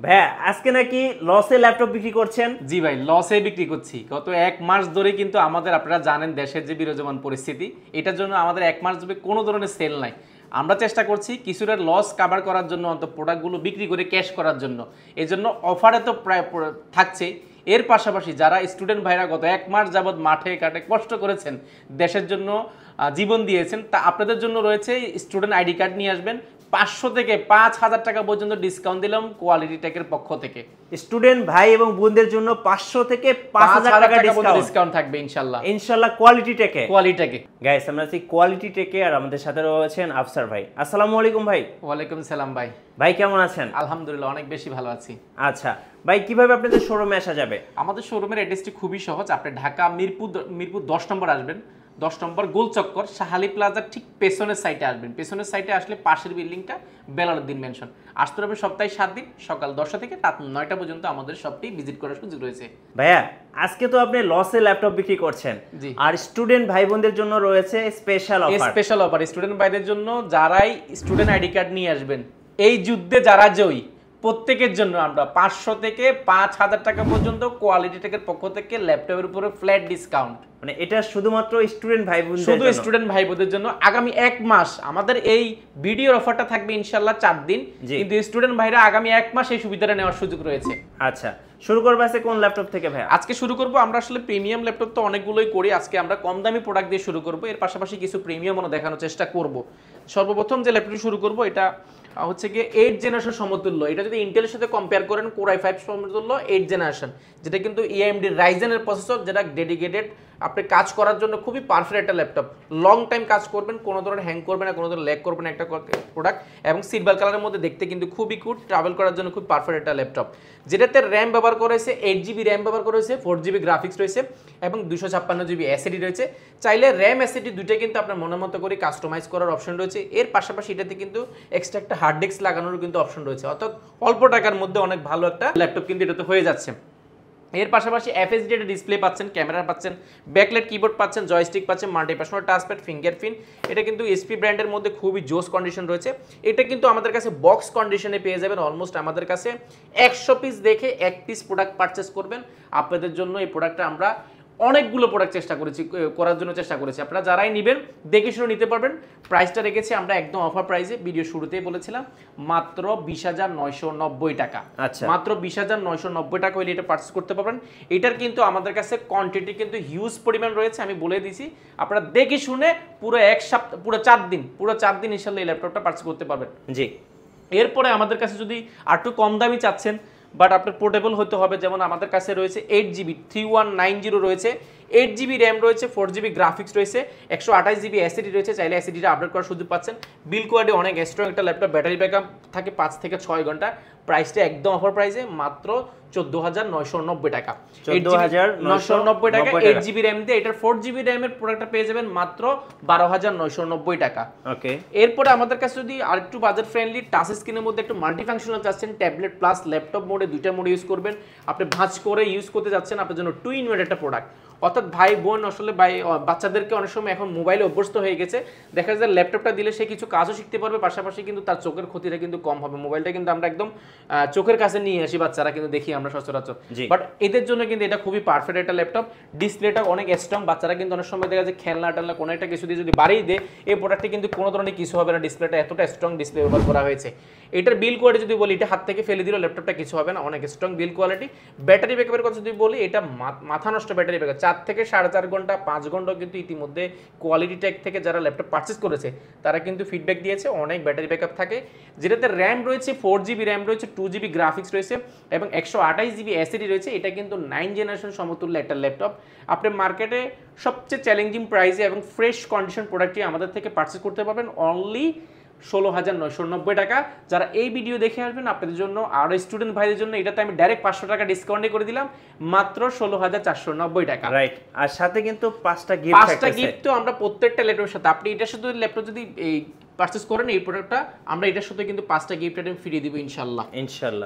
ভাইয়া আজকে নাকি লসে ল্যাপটপ বিক্রি করছেন? জি ভাই, লসে বিক্রি করছি। গত 1 মাস ধরে কিন্তু আমাদের, আপনারা জানেন দেশের যে বিরাজমান পরিস্থিতি, এটার জন্য আমাদের 1 মাস ধরে কোনো ধরনের সেল নাই। আমরা চেষ্টা করছি কিছুটা লস কাভার করার জন্য, অন্তত প্রোডাক্টগুলো বিক্রি করে ক্যাশ করার জন্য। এই জন্য অফারে তো প্রায় থাকছে। এর পাশাপাশি যারা স্টুডেন্ট ভাইরা গত 1 মাস যাবৎ মাঠে ঘাটে কষ্ট করেছেন, দেশের জন্য জীবন দিয়েছেন, তা আপনাদের জন্য রয়েছে স্টুডেন্ট আইডি কার্ড নিয়ে আসবেন। 500 থেকে 5000 টাকা পর্যন্ত ডিসকাউন্ট দিলাম কোয়ালিটি টেকের পক্ষ থেকে। স্টুডেন্ট ভাই এবং বোনদের জন্য 500 থেকে 5000 টাকা ডিসকাউন্ট থাকবে ইনশাআল্লাহ। ইনশাআল্লাহ কোয়ালিটি টেকে। গাইস, আমরা আছি কোয়ালিটি টেকে, আর আমাদের সাথে রয়েছেন আফসার ভাই। আসসালামু আলাইকুম ভাই। ওয়ালাইকুম সালাম ভাই। ভাই কেমন আছেন? আলহামদুলিল্লাহ, অনেক বেশি ভালো আছি। আচ্ছা ভাই, কিভাবে আপনাদের শোরুমে আসা যাবে? আমাদের শোরুমের অ্যাড্রেসটি খুবই সহজ। আপনি ঢাকা মিরপুর 10 নম্বর আসবেন। 10 নম্বর গোল চক্কর শাহালি প্লাজার ঠিক পেছনের সাইডে আসবেন। পেছনের সাইডে আসলে পাশের বিল্ডিংটা বেলালউদ্দিন মেনশন। আসতে হবে সপ্তাহে 7 দিন, সকাল 10টা থেকে রাত 9টা পর্যন্ত আমাদের শপটি ভিজিট করার সুযোগ রয়েছে। ভাইয়া আজকে তো আপনি লসে ল্যাপটপ বিক্রি করছেন, আর স্টুডেন্ট ভাই বোনদের জন্য রয়েছে স্পেশাল অফার। স্টুডেন্ট ভাইদের জন্য যারাই স্টুডেন্ট আইডি কার্ড নিয়ে আসবেন, এই যুদ্ধে যারা জয়ী, প্রত্যেকের জন্য আমরা 500 থেকে 5000 টাকা পর্যন্ত কোয়ালিটি টেকের পক্ষ থেকে ল্যাপটপের উপরে ফ্ল্যাট ডিসকাউন্ট। মানে এটা শুধুমাত্র স্টুডেন্ট ভাই বোনদের জন্য, শুধু স্টুডেন্ট ভাই বোনদের জন্য। আগামী 1 মাস আমাদের এই ভিডিওর অফারটা থাকবে ইনশাআল্লাহ 4 দিন, কিন্তু স্টুডেন্ট ভাইরা আগামী 1 মাস এই সুবিধাটা নেওয়ার সুযোগ রয়েছে। আচ্ছা, শুরু করব আজকে কোন ল্যাপটপ থেকে ভাই? আজকে শুরু করব, আমরা আসলে প্রিমিয়াম ল্যাপটপ তো অনেকগুলোই করি, আজকে আমরা কম দামি প্রোডাক্ট দিয়ে শুরু করব। এর পাশাপাশি কিছু প্রিমিয়ামও দেখানোর চেষ্টা করব। সর্বপ্রথম যে ল্যাপটপটি শুরু করব, এটা হচ্ছে গিয়ে 8 জেনারেশন সমতুল্য। এটা যদি ইন্টেলের সাথে কম্পেয়ার করেন, কোর i5 সমতুল্য 8 জেনারেশন, যেটা কিন্তু AMD রাইজেনের প্রসেসর, যেটা ডেডিকেটেড আপনি কাজ করার জন্য খুবই পারফেক্ট একটা ল্যাপটপ। লং টাইম কাজ করবেন, কোনো ধরনের হ্যাং করবে না, কোনো ধরনের ল্যাগ করবে না একটা প্রোডাক্ট। এবং সিলভার কালারের মধ্যে দেখতে কিন্তু খুবই কুট, ট্রাভেল করার জন্য খুব পারফেক্ট একটা ল্যাপটপ, যেটাতে র্যাম ব্যবহার করেছে 8GB র্যাম ব্যবহার করেছে, 4GB গ্রাফিক্স রয়েছে এবং 256GB SSD রয়েছে। চাইলে র্যাম SSD দুইটা কিন্তু আপনার মনের মতো করে কাস্টমাইজ করার অপশন রয়েছে। এর পাশাপাশি এটাতে কিন্তু এক্সট্রা একটা হার্ড ডিস্ক লাগানোর কিন্তু অপশন রয়েছে, অর্থাৎ অল্প টাকার মধ্যে অনেক ভালো একটা ল্যাপটপ কিন্তু এটাতে হয়ে যাচ্ছে। এর পাশাপাশি FHD ডিসপ্লে পাচ্ছেন, ক্যামেরা পাচ্ছেন, ব্যাকলাইট কিবোর্ড পাচ্ছেন, জয়স্টিক পাচ্ছেন, মাল্টিপার্সোনাল টাচপ্যাড, ফিঙ্গারপ্রিন্ট। এটা কিন্তু SP ব্র্যান্ডের মধ্যে খুবই জোস কন্ডিশন রয়েছে। এটা কিন্তু আমাদের কাছে বক্স কন্ডিশনে পেয়ে যাবেন। অলমোস্ট আমাদের কাছে 100 পিস দেখে 1 পিস প্রোডাক্ট পারচেস করবেন। আপনাদের জন্য এই প্রোডাক্টটা আমরা অনেকগুলো প্রোডাক্ট করার জন্য চেষ্টা করেছি। আপনারা যারাই নেবেন দেখে শুনে নিতে পারবেন। প্রাইসটা রেখেছি আমরা একদম অফার প্রাইসে, ভিডিও শুরুতেই বলেছিলাম, মাত্র 20,990 টাকা। আচ্ছা, মাত্র 20,990 টাকা হলে এটা পারচেস করতে পারবেন। এটার কিন্তু আমাদের কাছে কোয়ান্টিটি কিন্তু হিউজ পরিমাণ রয়েছে, আমি বলে দিছি। আপনারা দেখে শুনে পুরো 1 সপ্তাহ, পুরো 4 দিন ইনশাআল্লাহ এই ল্যাপটপটা পারচেস করতে পারবেন। জি। এরপরে আমাদের কাছে যদি আর একটু কম দামি চাচ্ছেন, বাট আপনার পোর্টেবল হতে হবে, যেমন আমাদের কাছে রয়েছে 8GB 3190 রয়েছে, 8GB র্যাম রয়েছে, 4GB গ্রাফিক্স রয়েছে, 128GB SSD রয়েছে। চাইলে SSDটা আপডেট করার সুযোগ পাচ্ছেন। বিল কোয়ালিটি অনেক স্ট্রং একটা ল্যাপটপ, ব্যাটারি ব্যাকআপ থাকে 5 থেকে 6 ঘন্টা। প্রাইসটা একদম অফার প্রাইসে, মাত্র 14,990 টাকা। 14,990 টাকা 8GB র্যাম দিয়ে। এটার 4GB র্যামের প্রোডাক্টটা পেয়ে যাবেন মাত্র 12,990 টাকা। ওকে। এরপরে আমাদের কাছে যদি আরেকটু বাজেট ফ্রেন্ডলি টাচ স্ক্রিনের মধ্যে একটু মাল্টিফাংশনাল চাচ্ছেন, ট্যাবলেট প্লাস ল্যাপটপ মোডে, দুইটা মোডে ইউজ করবেন, আপনি ভাঁজ করে ইউজ করতে যাচ্ছেন, আপনার জন্য 2 in 1 একটা প্রোডাক্ট। অর্থাৎ ভাই বোন আসলে বাচ্চাদেরকে অনেক সময় এখন মোবাইলে অভ্যস্ত হয়ে গেছে, দেখা যায় ল্যাপটপটা দিলে সে কিছু কাজও শিখতে পারবে, পাশাপাশি কিন্তু তার চোখের ক্ষতিটা কিন্তু কম হবে। মোবাইলটা কিন্তু আমরা একদম চোখের কাছে নিয়ে আসি, বাচ্চারা কিন্তু দেখি আমরা সচরাচর। বাট এদের জন্য কিন্তু এটা খুবই পারফেক্ট একটা ল্যাপটপ। ডিসপ্লেটা অনেক স্ট্রং, বাচ্চারা কিন্তু অনেক সময় দেখা যায় খেলনা টেলনা কোনো একটা কিছু দিয়ে যদি বাড়িয়ে দেয়, এই প্রোডাক্টে কিন্তু কোনো ধরনের কিছু হবে না। ডিসপ্লেটা এতটা স্ট্রং ডিসপ্লে ব্যবহার করা হয়েছে। এটার বিল কোয়ালিটি যদি বলি, এটা হাত থেকে ফেলে দিলেও ল্যাপটপটা কিছু হবে না, অনেক স্ট্রং বিল কোয়ালিটি। ব্যাটারি ব্যাকআপের কথা যদি বলি, এটা মাথা নষ্ট ব্যাটারি ব্যাকআপ, 4 থেকে 4.5 ঘন্টা, 5 ঘন্টা কিন্তু ইতিমধ্যে কোয়ালিটি টেক থেকে যারা ল্যাপটপ পারচেস করেছে তারা কিন্তু ফিডব্যাক দিয়েছে, অনেক ব্যাটারি ব্যাকআপ থাকে। যেটাতে র্যাম রয়েছে 4GB র্যাম রয়েছে, 2GB গ্রাফিক্স রয়েছে এবং 128GB SSD রয়েছে। এটা কিন্তু 9 জেনারেশন সমতুল্য একটা ল্যাপটপ। আপনি মার্কেটে সবচেয়ে চ্যালেঞ্জিং প্রাইসে এবং ফ্রেশ কন্ডিশন প্রোডাক্টটি আমাদের থেকে পারচেস করতে পারবেন অনলি 16,990 টাকা। যারা এই ভিডিও দেখে আসবেন আপনাদের জন্য আর স্টুডেন্ট ভাইদের জন্য এটাতে আমি ডাইরেক্ট 500 টাকা ডিসকাউন্টে করে দিলাম, মাত্র 16,490 টাকা। রাইট। আর সাথে কিন্তু 5টা গিফট তো আমরা প্রত্যেকটা ল্যাপটপের সাথে, আপনি এটার সাথে ল্যাপটপ যদি এই পারচেজ করেন এই প্রোডাক্টটা, আমরা এটার সাথে কিন্তু 5টা গিফট আইটেম ফ্রি দিব ইনশাআল্লাহ।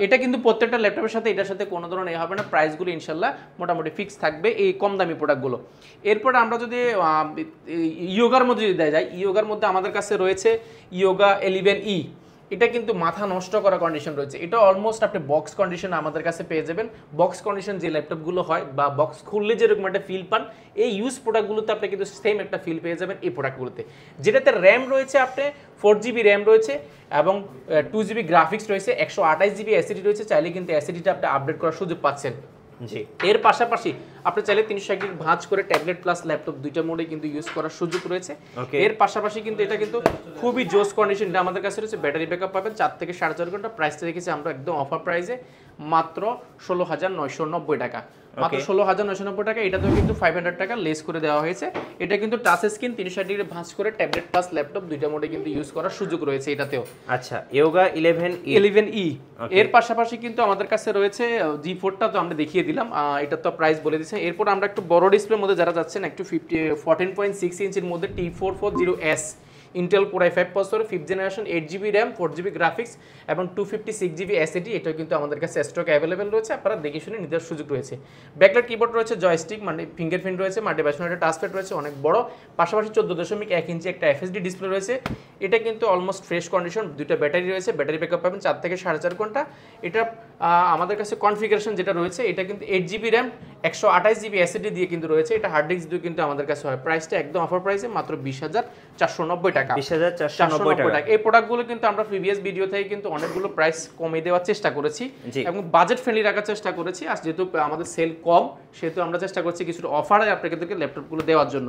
এটা কিন্তু প্রত্যেকটা ল্যাপটপের সাথে, এটার সাথে কোনো ধরনের হবে না। প্রাইসগুলো ইনশাআল্লাহ মোটামুটি ফিক্স থাকবে এই কম দামি প্রোডাক্টগুলো। এরপর আমরা যদি ইয়োগার মধ্যে যদি যাই, ইয়োগার মধ্যে আমাদের কাছে রয়েছে ইয়োগা 11E। এটা কিন্তু মাথা নষ্ট করা কন্ডিশন রয়েছে, এটা অলমোস্ট আপনি বক্স কন্ডিশন আমাদের কাছে পেয়ে যাবেন। বক্স কন্ডিশন যে ল্যাপটপগুলো হয় বা বক্স খুললে যেরকম একটা ফিল পান, এই ইউজ প্রোডাক্টগুলোতে আপনি কিন্তু সেম একটা ফিল পেয়ে যাবেন এই প্রোডাক্টগুলোতে। যেটাতে র্যাম রয়েছে আপনি 4GB র্যাম রয়েছে এবং 2GB গ্রাফিক্স রয়েছে, 128GB এসএসডি রয়েছে, চাইলে কিন্তু এসএসডিটা আপনি আপডেট করার সুযোগ পাচ্ছেন। জি, এর পাশাপাশি আপনি চাইলে 360 ভাঁজ করে ট্যাবলেট প্লাস ল্যাপটপ দুইটা মোডে কিন্তু ইউজ করার সুযোগ রয়েছে। এর পাশাপাশি কিন্তু এটা কিন্তু খুবই জোস কন্ডিশন, এটা আমাদের কাছে রয়েছে। ব্যাটারি ব্যাকআপ পাবেন 4 থেকে 4.5 ঘন্টা। প্রাইসটা রেখেছি আমরা একদম অফার প্রাইসে মাত্র 16,990 টাকা, মাত্র 16,990 টাকা। এটাতেও কিন্তু 500 টাকা লেস করে দেওয়া হয়েছে। এটা কিন্তু টাচ স্ক্রিন 360 ডিগ্রি ভাঁজ করে ট্যাবলেট প্লাস ল্যাপটপ দুইটা মোডে কিন্তু ইউজ করার সুযোগ রয়েছে এটাতেও। আচ্ছা, ইয়োগা 11E। এর পাশাপাশি কিন্তু আমাদের কাছে রয়েছে G4টা, তো আমরা দেখিয়ে দিলাম, এটা তো প্রাইস বলে দিয়েছে। এরপর আমরা একটু বড় ডিসপ্লের মধ্যে যারা যাচ্ছেন, একটু 14.6 ইঞ্চির মধ্যে T440S Intel core i5 processor, 5th generation, 8GB RAM, 4GB graphics এবং 256GB এসএসডি, এটাও কিন্তু আমাদের কাছে স্টক অ্যাভেলেবেল রয়েছে, আপনারা দেখে শুনে নিতে সুযোগ রয়েছে। ব্যাকলাইট কিবোর্ড রয়েছে, জয়স্টিক মানে ফিঙ্গারপ্রিন্ট রয়েছে, মাল্টিপ্যাশন একটা টাচপ্যাড রয়েছে অনেক বড়, পাশাপাশি 14.1 ইঞ্চি একটা এফএসডি ডিসপ্লে রয়েছে। এটা কিন্তু অলমোস্ট ফ্রেশ কন্ডিশন, দুইটা ব্যাটারি রয়েছে, ব্যাটারি ব্যাকআপ পাবেন 4 থেকে 4.5 ঘন্টা। এটা আমাদের কাছে কনফিগারেশন যেটা রয়েছে, এটা কিন্তু 8GB র্যাম, 128GB এসএসডি দিয়ে কিন্তু রয়েছে। এটা হার্ড ডিস্ক দিয়ে কিন্তু আমাদের কাছে হয়। প্রাইসটা একদম অফার প্রাইসে মাত্র 20,490 টাকা, 20,490 টাকা। এই প্রোডাক্টগুলো কিন্তু আমরা প্রিভিয়াস ভিডিও থেকে কিন্তু অনেকগুলো প্রাইস কমিয়ে দেওয়ার চেষ্টা করেছি এবং বাজেট ফ্রেন্ডলি রাখার চেষ্টা করেছি। আর যেহেতু আমাদের সেল কম, সেহেতু আমরা চেষ্টা করছি কিছু অফারে আপনাদেরকে ল্যাপটপগুলো দেওয়ার জন্য।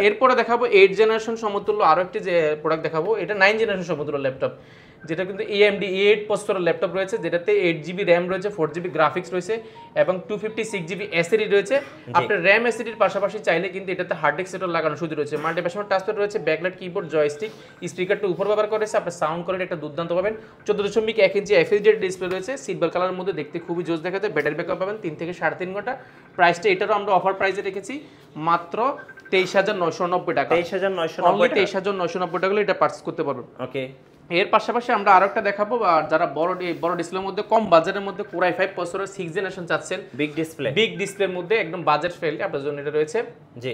এরপরে দেখাবো 8 জেনারেশন সমতুল্য আরো একটি যে প্রোডাক্ট দেখাবো, এটা 9 জেনারেশন সমতুল্য ল্যাপটপ, যেটা কিন্তু AMD A8 প্রসেসরের ল্যাপটপ রয়েছে, যেটাতে 8GB র্যাম রয়েছে, 4GB গ্রাফিক্স রয়েছে এবং 256GB এসএসডি রয়েছে। আপনার র্যাম এসএসডির পাশাপাশি চাইলে কিন্তু এটাতে হার্ড ডিস্ক সেটও লাগানো সুযোগ রয়েছে। মাল্টিপ্যাশন টাচপ্যাড রয়েছে, ব্যাকলাইট কিবোর্ড, জয়স্টিক, স্পিকারটা উপর ব্যবহার করেছে। আপনার সাউন্ড কোয়ালিটি একটা দুর্দান্ত পাবেন। 14.1 ইঞ্চি এফএসডি ডিসপ্লে রয়েছে, সিলভার কালারের মধ্যে দেখতে খুবই জোস দেখা যায়। ব্যাটারি ব্যাকআপ পাবেন 3 থেকে 3.5 ঘন্টা। প্রাইসটা এটারও আমরা অফার প্রাইসে রেখেছি মাত্র 23,990 টাকা, 23,990 টাকা হলে এটা পারচেজ করতে পারবেন। ওকে, এর পাশাপাশি আমরা আরো একটা দেখাবো, যারা বড় ডিসপ্লের মধ্যে কম বাজেটের মধ্যে কোর i5 প্রসেসরের 6th জেনারেশন চাচ্ছেন, বিগ ডিসপ্লের মধ্যে একদম বাজেট ফ্রেন্ডলি, আপনাদের জন্য এটা রয়েছে। জি,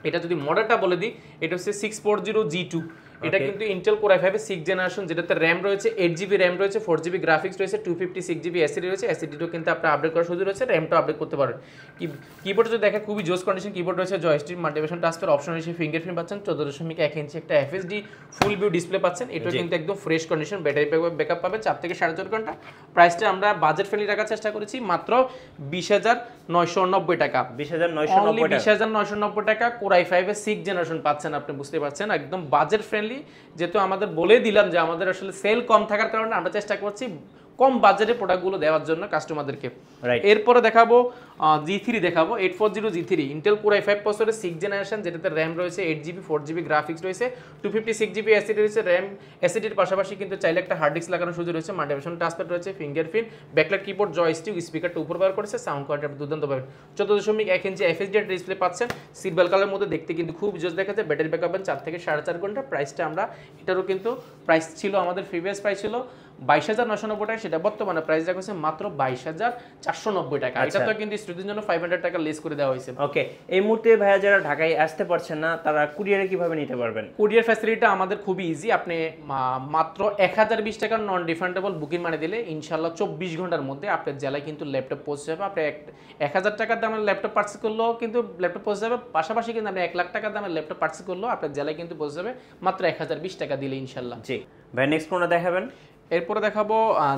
এটা যদি মডেলটা বলে দিই, এটা হচ্ছে 640G2। এটা কিন্তু ইন্টেল কোর i5 এর 6th জেনারেশন, যেটাতে র্যাম রয়েছে, 8GB র্যাম রয়েছে, 4GB গ্রাফিক্স রয়েছে, 256GB এসএসডি রয়েছে, এসএসডিও কিন্তু আপনি আপডেট করার সুযোগ রয়েছে, র্যামটা আপডেট করতে পারেন। কিবোর্ড যদি দেখেন খুবই জোস কন্ডিশন কিবোর্ড রয়েছে, জয়স্টিক, মাল্টিপ্যাশন টাচপ্যাড, অপশন হিসেবে ফিঙ্গারপ্রিন্ট পাচ্ছেন, 14.1 ইঞ্চি একটা এফএসডি ফুল ভিউ ডিসপ্লে পাচ্ছেন। এটা কিন্তু একদম ফ্রেশ কন্ডিশন, ব্যাটারি ব্যাকআপ পাবেন 4 থেকে 4.5 ঘন্টা। প্রাইসটা আমরা বাজেট ফ্রেন্ডলি রাখার চেষ্টা করেছি মাত্র 20,990 টাকা, 20,990 টাকা। কোর i5 এর 6th জেনারেশন পাচ্ছেন, আপনি বুঝতে পারছেন, একদম বাজেট ফ্রেন্ডলি। যেহেতু আমাদের বলে দিলাম যে আমাদের আসলে সেল কম থাকার কারণে আমরা চেষ্টা করছি কম বাজেটে প্রোডাক্টগুলো দেওয়ার জন্য কাস্টমারদেরকে। এরপরে দেখাবো G3 দেখাবো, 840G3 ইন্টেল কোর i5 প্রসেসরের 6th জেনারেশন, যেটাতে র্যাম রয়েছে 8GB, 4GB গ্রাফিক্স রয়েছে, 256GB এসএসডি রয়েছে, র্যাম এসএসডির পাশাপাশি কিন্তু চাইলে একটা হার্ড ডিস্ক লাগানোর সুযোগ রয়েছে, মাল্টিপ্যাশন টাচপ্যাড রয়েছে, ফিঙ্গারপ্রিন্ট, ব্যাকলাইট কিবোর্ড, জয়স্টিক, স্পিকারটা উপর ব্যবহার করেছে, সাউন্ড কোয়ালিটি আপনি দুর্দান্ত পাবেন। 14.1 ইঞ্চি এফএসডি ডিসপ্লে পাচ্ছেন, সিলভার কালারের মধ্যে দেখতে কিন্তু খুব জোস দেখা যায়। ব্যাটারি ব্যাকআপ 4 থেকে 4.5 ঘন্টা। প্রাইসটা আমরা এটারও কিন্তু প্রাইস ছিল, আমাদের প্রিভিয়াস প্রাইস ছিল 22,990 টাকা, সেটা বর্তমানে প্রাইস রাখা হয়েছে মাত্র 22,490 টাকা। এটা তো কিন্তু স্টুডেন্টের জন্য 500 টাকা লেস করে দেওয়া হয়েছে। ওকে, এই মুহূর্তে ভাইয়া যারা ঢাকায় আসতে পারছেন না, তারা কুরিয়ারে কিভাবে নিতে পারবেন? কুরিয়ার ফ্যাসিলিটিটা আমাদের খুবই ইজি। আপনি মাত্র 1020 টাকার নন রিফান্ডেবল বুকিং মানে দিলে ইনশাআল্লাহ 24 ঘন্টার মধ্যে আপনার জেলায় কিন্তু ল্যাপটপ পৌঁছে যাবে। আপনি 1000 টাকার দামের ল্যাপটপ পারচেজ করলেও কিন্তু ল্যাপটপ পৌঁছে যাবে, পাশাপাশি কিন্তু আপনি 1 লাখ টাকার দামের ল্যাপটপ পারচেজ করলেও আপনার জেলায় কিন্তু পৌঁছে যাবে মাত্র 1020 টাকা দিলে ইনশাআল্লাহ। জি ভাই, নেক্সট কোনটা দেখাবেন? এরপরে দেখাবো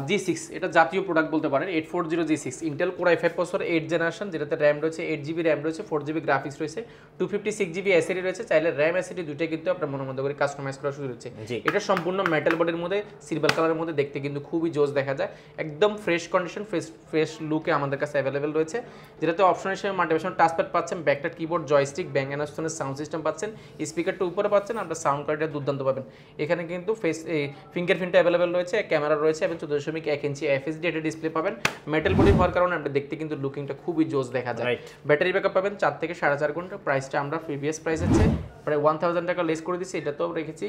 G6, এটা জাতীয় প্রোডাক্ট বলতে পারেন, 840G6 Intel core i5 processor 8th generation, যেটাতে র্যাম রয়েছে 8GB র্যাম রয়েছে, 4GB গ্রাফিক্স রয়েছে, 256GB এসএসডি রয়েছে, চাইলে র্যাম এসএসডি দুইটাই কিন্তু আপনার মনের মতো করে কাস্টমাইজ করা সুযোগ রয়েছে। এটা সম্পূর্ণ মেটাল বডির মধ্যে সিলভার কালারের মধ্যে দেখতে কিন্তু খুবই জোস দেখা যায়, একদম ফ্রেশ কন্ডিশন, ফ্রেশ লুকে আমাদের কাছে অ্যাভেলেবেল রয়েছে। যেটাতে অপশন হিসেবে মাল্টিপ্যাশন টাচপ্যাড পাচ্ছেন, backlight keyboard, joystick, bang and স্টোনের সাউন্ড সিস্টেম পাচ্ছেন, স্পিকারটা উপরে পাচ্ছেন, আপনার সাউন্ড কোয়ালিটি দুর্দান্ত পাবেন। এখানে কিন্তু ফিঙ্গারপ্রিন্ট অ্যাভেলেবেল রয়েছে, ক্যামেরা রয়েছে এবং 14.1 ইঞ্চি এফএসডি এটা ডিসপ্লে পাবেন। মেটাল বডি হওয়ার কারণে আপনি দেখতে কিন্তু লুকিংটা খুবই জোস দেখা যায়। ব্যাটারি ব্যাকআপ পাবেন 4 থেকে 4.5 ঘন্টা। প্রাইসটা আমরা প্রিভিয়াস প্রাইস আছে প্রায় 1000 টাকা লেস করে দিচ্ছি। এটা তো রেখেছি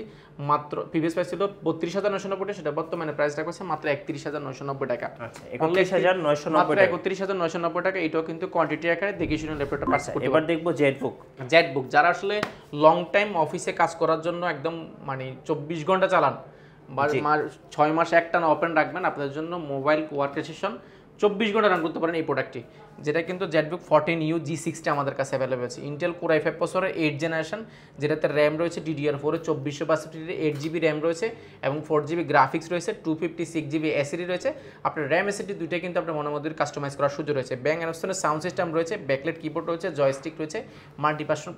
মাত্র, প্রিভিয়াস প্রাইস ছিল 32,990 টাকা, সেটা বর্তমানে প্রাইস রাখা হচ্ছে মাত্র 31,990 টাকা। আচ্ছা, 31,990 টাকা, 31,990 টাকা। এটাও কিন্তু কোয়ান্টিটি আকারে দেখে শুনে ল্যাপটপটা পারচেজ করতে। এবার দেখবো জেটবুক। যারা আসলে লং টাইম অফিসে কাজ করার জন্য একদম মানে 24 ঘন্টা চালান, 6 মাস একটানা ওপেন রাখবেন, আপনাদের জন্য মোবাইল ওয়ার্কস্টেশন 24 ঘন্টা রান করতে পারেন এই প্রোডাক্টটি, যেটা কিন্তু জেটবুক 14U G6টা আমাদের কাছে অ্যাভেলেবল আছে। ইন্টেল কোর i5 প্রসেসরের 8 জেনারেশন, যেটাতে র্যাম রয়েছে DDR4 এর 2462 8GB র্যাম রয়েছে এবং 4GB গ্রাফিক্স রয়েছে, 256GB SSD রয়েছে। আপনার র্যাম SSD দুইটাই কিন্তু আপনার মনের মধ্যে কাস্টমাইজ করার সুযোগ রয়েছে। ব্যাং অ্যান্ড সাউন্ড সিস্টেম রয়েছে, ব্যাকলাইট কিবোর্ড রয়েছে, জয়স্টিক রয়েছে,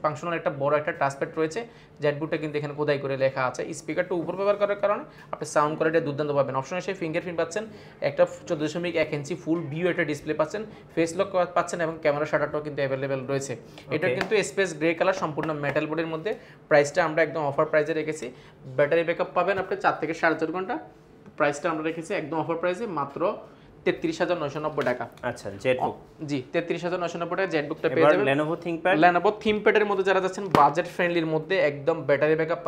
ফাংশনাল একটা বড় একটা টাচপ্যাড রয়েছে। জেটবুকটা কিন্তু এখানে খোদাই করে লেখা আছে। স্পিকারটা উপর ব্যবহার করার কারণে আপনি সাউন্ড কোয়ালিটি দুর্দান্ত পাবেন। অপশনে সেই ফিঙ্গারপ্রিন্ট পাচ্ছেন, একটা 14.1 ইঞ্চি ফুল ভিউ একটা ডিসপ্লে পাচ্ছেন, ফেস লক পাচ্ছেন এবং ক্যামেরা শাটারটাও কিন্তু অ্যাভেলেবেল রয়েছে। এটা কিন্তু স্পেস গ্রে কালার, সম্পূর্ণ মেটাল বোর্ডের মধ্যে। প্রাইসটা আমরা একদম অফার প্রাইসে রেখেছি। ব্যাটারি ব্যাকআপ পাবেন আপনি 4 থেকে 4.5 ঘন্টা। প্রাইসটা আমরা রেখেছি একদম অফার প্রাইসে মাত্র 33,990 টাকা। আচ্ছা, জেটবুক জি 33,990 টাকা জেটবুকটা পেয়ে যাবেন। Lenovo থিংপ্যাডের মধ্যে যারা যাচ্ছেন বাজেট ফ্রেন্ডলির মধ্যে, একদম ব্যাটারি ব্যাকআপ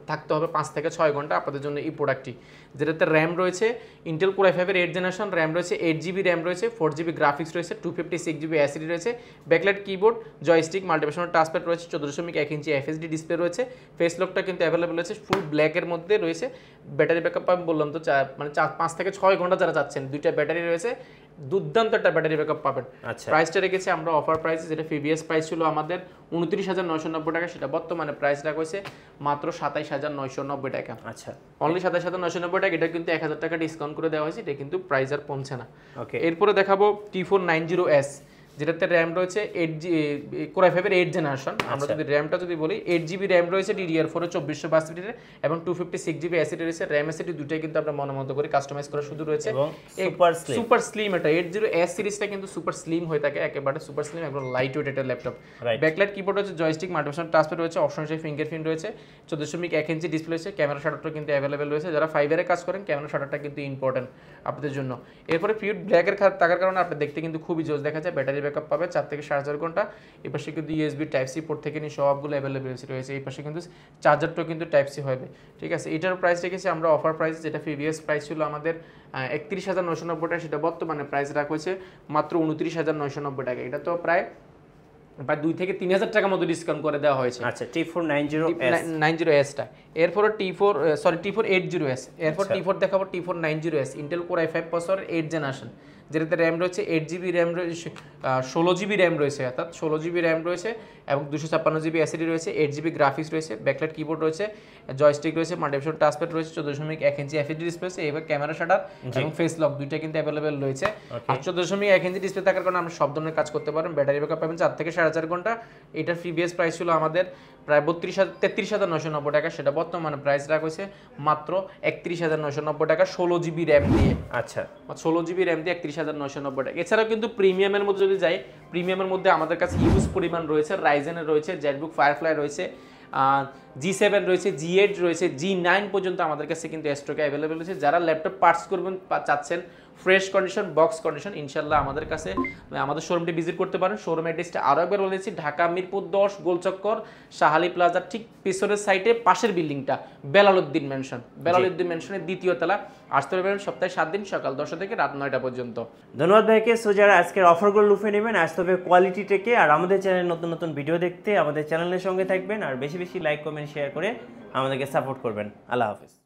থাকতে হবে 5 থেকে 6 ঘন্টা, আপনাদের জন্য এই প্রোডাক্টটি, যেটাতে র্যাম রয়েছে ইন্টেল কোর i5 এর 8 জেনারেশন, র্যাম রয়েছে 8GB র্যাম রয়েছে, 4GB গ্রাফিক্স রয়েছে, 256GB SSD রয়েছে, backlight keyboard, joystick, multifunctional touchpad রয়েছে, 14.1 ইঞ্চি FHD ডিসপ্লে রয়েছে। ফেস লকটা কিন্তু অ্যাভেলেবল রয়েছে, ফুল ব্ল্যাকের মধ্যে রয়েছে। ব্যাটারি ব্যাকআপ আমি বললাম তো মানে 5 থেকে 6 ঘন্টা যারা যাচ্ছেন, দুইটা ব্যাটারি রয়েছে, দুর্দান্ত একটা ব্যাটারি ব্যাকআপ পাবেন। প্রাইসটা রেখেছি আমরা অফার প্রাইসে, যেটা প্রিভিয়াস প্রাইস ছিল আমাদের 29,990 টাকা, সেটা বর্তমানে প্রাইস রাখা হয়েছে মাত্র 27,990 টাকা। আচ্ছা, অনলি 27,990 টাকা। এটা কিন্তু 1,000 টাকা ডিসকাউন্ট করে দেওয়া হয়েছে, এটা কিন্তু প্রাইস আর পৌঁছে না। ওকে, এরপরে দেখাবো T490S, যেটাতে র্যাম রয়েছে 8GB কোর i5 এর 8 জেনারেশন। আমরা যদি র্যামটা যদি বলি, 8GB র্যাম রয়েছে DDR4 এর 2462 এবং 256GB SSD রয়েছে। র্যাম SSD দুটোই কিন্তু আমরা মনের মতো করে কাস্টমাইজ করার সুযোগ রয়েছে এবং সুপার স্লিম। এটা 80S সিরিজটা কিন্তু সুপার স্লিম হয়ে থাকে, একেবারে সুপার স্লিম, একদম লাইট ওয়েট একটা ল্যাপটপ। ব্যাকলাইট কিবোর্ড রয়েছে, জয়স্টিক, মাল্টিফাংশনাল টাচপ্যাড রয়েছে, অপশন হিসেবে ফিঙ্গারপ্রিন্ট রয়েছে, 14.1 ইঞ্চি ডিসপ্লে রয়েছে, ক্যামেরা শাটারটা কিন্তু অ্যাভেলেবেল রয়েছে। যারা ফাইবারে কাজ করেন, ক্যামেরা শাটারটা কিন্তু ইম্পর্টেন্ট আপনাদের জন্য। এরপরে পিওর ব্ল্যাকের থাকার কারণে আপনি দেখতে কিন্তু খুবই জোস দেখা যায়। ব্যাটারি ব্যাকআপ পাবে 4 থেকে 4.5 ঘন্টা। এই পাশে কিন্তু USB টাইপ সি পোর্ট থেকে নিয়ে সবগুলো অ্যাভেলেবেল রয়েছে। এই পাশে কিন্তু চার্জারটাও কিন্তু টাইপ সি হবে, ঠিক আছে। এটার প্রাইস রেখেছি আমরা অফার প্রাইস, যেটা প্রিভিয়াস প্রাইস ছিল আমাদের 31,990 টাকা, সেটা বর্তমানে প্রাইস রাখা হয়েছে মাত্র 29,990 টাকা। এটা তো প্রায় 2 থেকে 3,000 টাকার মতো ডিসকাউন্ট করে দেওয়া হয়েছে। আচ্ছা, T490S টা। এরপর T480S, এরপর T4 দেখাবো T490S, ইন্টেল কোর i5 প্রসেসরের 8 জেনারেশন, যেটাতে র্যাম রয়েছে 8GB র্যাম রয়েছে, 16GB র্যাম রয়েছে, অর্থাৎ 16GB র্যাম রয়েছে এবং 256GB SSD রয়েছে, 8GB গ্রাফিক্স রয়েছে, ব্যাকলাইট কিবোর্ড রয়েছে, জয়স্টিক রয়েছে, মাল্টিফাংশনাল টাচপ্যাড রয়েছে, 14.1 ইঞ্চি FHD ডিসপ্লে রয়েছে, এবার ক্যামেরা শাটার এবং ফেস লক দুইটা কিন্তু অ্যাভেলেবেল রয়েছে। আর 14.1 ইঞ্চি ডিসপ্লে থাকার কারণে আমরা সব ধরনের কাজ করতে পারেন। ব্যাটারি ব্যাকআপ পাবেন 4 থেকে 4.5 ঘন্টা। এটার প্রিভিয়াস প্রাইস ছিল আমাদের প্রায় 33,990 টাকা, সেটা বর্তমানে প্রাইস রাখা হয়েছে মাত্র 31,990 টাকা 16GB র্যাম দিয়ে। আচ্ছা, 16GB র্যাম দিয়ে 31,990 টাকা। এছাড়াও কিন্তু প্রিমিয়ামের মধ্যে যদি যাই, প্রিমিয়ামের মধ্যে আমাদের কাছে হিউজ পরিমাণ রয়েছে। রাইজেনের রয়েছে, জেটবুক ফায়ারফ্লাই রয়েছে, G7 রয়েছে, G8 রয়েছে, G9 পর্যন্ত আমাদের কাছে কিন্তু স্টকে অ্যাভেলেবেল রয়েছে। যারা ল্যাপটপ পার্টস করবেন চাচ্ছেন ফ্রেশ কন্ডিশন, বক্স কন্ডিশন, ইনশাল্লাহ আমাদের কাছে আমাদের শোরুমটি ভিজিট করতে পারেন। শোরুম অ্যাড্রেসটা আরও একবার বলেছি, ঢাকা মিরপুর 10 গোলচক্কর শাহালি প্লাজার ঠিক পিছনের সাইডে পাশের বিল্ডিংটা বেলালউদ্দিন মেনশন, বেলালউদ্দিন মেনশনের 2য় তলা। আসতে পারবেন সপ্তাহে 7 দিন, সকাল 10টা থেকে রাত 9টা পর্যন্ত। ধন্যবাদ ভাইকে। সো যারা আজকের অফারগুলো লুফে নেবেন, আসতে হবে কোয়ালিটি টেকে। আর আমাদের চ্যানেলে নতুন নতুন ভিডিও দেখতে আমাদের চ্যানেলের সঙ্গে থাকবেন, আর বেশি বেশি লাইক, কমেন্ট, শেয়ার করে আমাদেরকে সাপোর্ট করবেন। আল্লাহ হাফেজ।